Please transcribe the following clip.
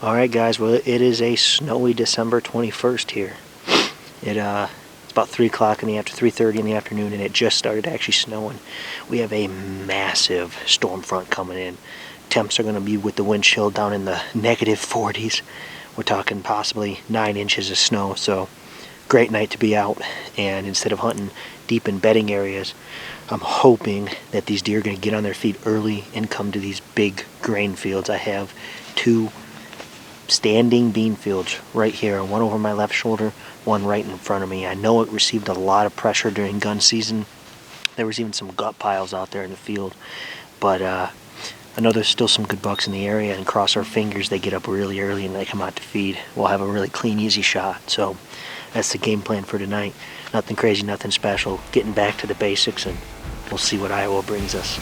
Alright guys, well it is a snowy December 21st here. It's about 3 o'clock in the 3:30 in the afternoon, and it just started actually snowing. We have a massive storm front coming in. Temps are going to be, with the wind chill, down in the -40s. We're talking possibly 9 inches of snow, so great night to be out. And instead of hunting deep in bedding areas, I'm hoping that these deer are going to get on their feet early and come to these big grain fields. I have 2 standing bean fields right here, one over my left shoulder, one right in front of me. I know it received a lot of pressure during gun season. There was even some gut piles out there in the field, but I know there's still some good bucks in the area, and cross our fingers they get up really early and they come out to feed. We'll have a really clean, easy shot. So that's the game plan for tonight. Nothing crazy, nothing special, getting back to the basics, and we'll see what Iowa brings us.